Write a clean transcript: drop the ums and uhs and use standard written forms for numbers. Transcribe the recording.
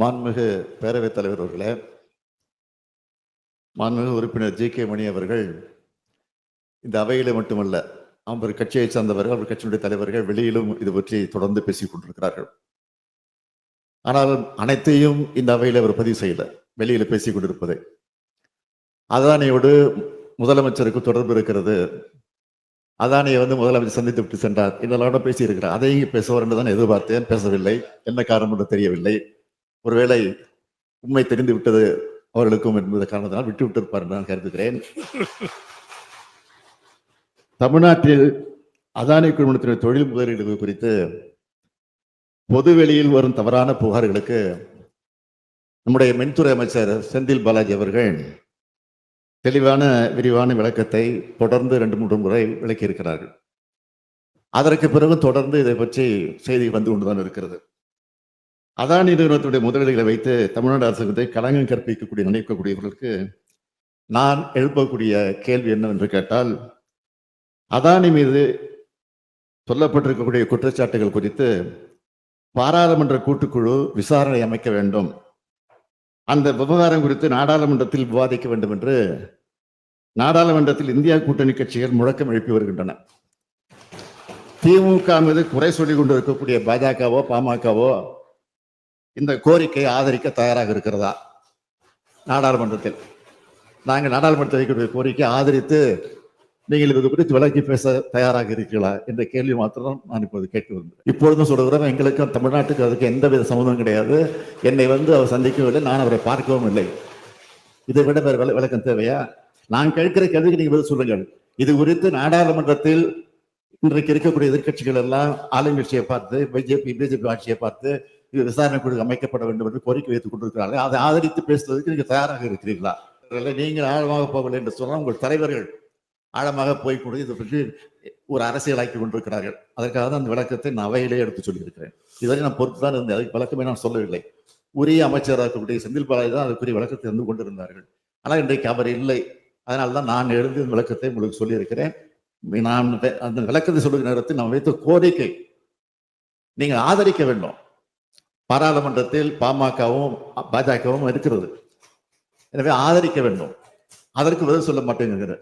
மாண்புமிகு பேரவைத் தலைவர் அவர்களே, மாண்புமிகு உறுப்பினர் ஜி.கே. மணி அவர்கள் இந்த அவையிலே மட்டுமல்ல, அவர் கட்சியைச் சார்ந்தவர்கள், அவர் கட்சியினுடைய தலைவர்கள் வெளியிலும் இது பற்றி தொடர்ந்து பேசிக் கொண்டிருக்கிறார்கள். ஆனால் அனைத்தையும் இந்த அவையில் அவர் பதிவு செய்யல, வெளியில பேசிக் கொண்டிருப்பதை. அதானியோடு முதலமைச்சருக்கு தொடர்பு இருக்கிறது, அதானியை முதலமைச்சர் சந்தித்து விட்டு சென்றார், இதெல்லாம் பேசி இருக்கிறார். அதையும் பேசுவார் என்று தான் எதிர்பார்த்தேன், பேசவில்லை. என்ன காரணம் என்று தெரியவில்லை. ஒருவேளை உண்மை தெரிந்து விட்டது அவர்களுக்கும் என்பது காரணத்தினால் விட்டு விட்டிருப்பார் என்று நான் கருதுகிறேன். தமிழ்நாட்டில் அதானி குழுமத்தினுடைய தொழில் முதலீடுகள் குறித்து பொதுவெளியில் வரும் தவறான புகார்களுக்கு நம்முடைய மின்துறை அமைச்சர் செந்தில் பாலாஜி அவர்கள் தெளிவான விரிவான விளக்கத்தை தொடர்ந்து 2-3 முறை விளக்கி இருக்கிறார்கள். அதற்கு பிறகு தொடர்ந்து இதை பற்றி செய்தி வந்து கொண்டுதான் இருக்கிறது. அதானி நிறுவனத்துடைய முதலீடுகளை வைத்து தமிழ்நாடு அரசுக்கு களங்கம் கற்பிக்கக்கூடிய நினைக்கக்கூடியவர்களுக்கு நான் எழுப்பக்கூடிய கேள்வி என்னவென்று கேட்டால், அதானி மீது சொல்லப்பட்டிருக்கக்கூடிய குற்றச்சாட்டுகள் குறித்து பாராளுமன்ற கூட்டுக்குழு விசாரணை அமைக்க வேண்டும், அந்த விவகாரம் குறித்து நாடாளுமன்றத்தில் விவாதிக்க வேண்டும் என்று நாடாளுமன்றத்தில் இந்தியா கூட்டணி கட்சிகள் முழக்கம் எழுப்பி வருகின்றன. திமுக மீது குறை சொல்லிக் கொண்டிருக்கக்கூடிய பாஜகவோ பாமகவோ இந்த கோரிக்கையை ஆதரிக்க தயாராக இருக்கிறதா? நாடாளுமன்றத்தில் நாங்கள் நாடாளுமன்றத்தில் வைக்கக்கூடிய கோரிக்கையை ஆதரித்து நீங்கள் இது குறித்து விளக்கி பேச தயாராக இருக்கிறீர்களா என்ற கேள்வி மாத்திரம் நான் இப்போது கேட்டு வந்தேன். இப்பொழுதும் சொல்கிறேன், எங்களுக்கு தமிழ்நாட்டுக்கு அதுக்கு எந்தவித சம்மந்தம் கிடையாது. என்னை அவர் சந்திக்கவில்லை, நான் அவரை பார்க்கவும் இல்லை. இதை விட வேறு விளக்கம் தேவையா? நான் கேட்கிற கேள்விக்கு நீங்க பதில் சொல்லுங்கள். இது குறித்து நாடாளுமன்றத்தில் இன்றைக்கு இருக்கக்கூடிய எதிர்கட்சிகள் எல்லாம் ஆளுங்கட்சியை பார்த்து பிஜேபி ஆட்சியை பார்த்து இது விசாரணை குழு அமைக்கப்பட வேண்டும் என்று கோரிக்கை வைத்துக் கொண்டிருக்கிறார்கள். அதை ஆதரித்து பேசுவதற்கு நீங்க தயாராக இருக்கிறீர்களா? நீங்கள் ஆழமாக போகவில்லை என்று சொன்னால் உங்கள் தலைவர்கள் ஆழமாக போய்கொண்டு இதை பற்றி ஒரு அரசியலாக்கி கொண்டிருக்கிறார்கள். அதற்காக தான் அந்த விளக்கத்தை நான் அவையிலே எடுத்து சொல்லியிருக்கிறேன். இதுவரை நான் பொறுத்து தான் இருந்தேன், அதுக்கு விளக்கமே நான் சொல்லவில்லை. உரிய அமைச்சராக இருக்கக்கூடிய செந்தில் பாலாஜி தான் அதுக்குரிய விளக்கத்தை இருந்து கொண்டிருந்தார்கள். ஆனால் இன்றைக்கு அவர் இல்லை. அதனால்தான் நான் எழுதி விளக்கத்தை உங்களுக்கு சொல்லியிருக்கிறேன். நான் அந்த விளக்கத்தை சொல்லுகிற நேரத்தில் நான் வைத்த கோரிக்கை நீங்கள் ஆதரிக்க வேண்டும். பாராளுமன்றத்தில் பாமகவும் பாஜகவும் இருக்கிறது, எனவே ஆதரிக்க வேண்டும். அதற்கு பதில் சொல்ல மாட்டேங்குது.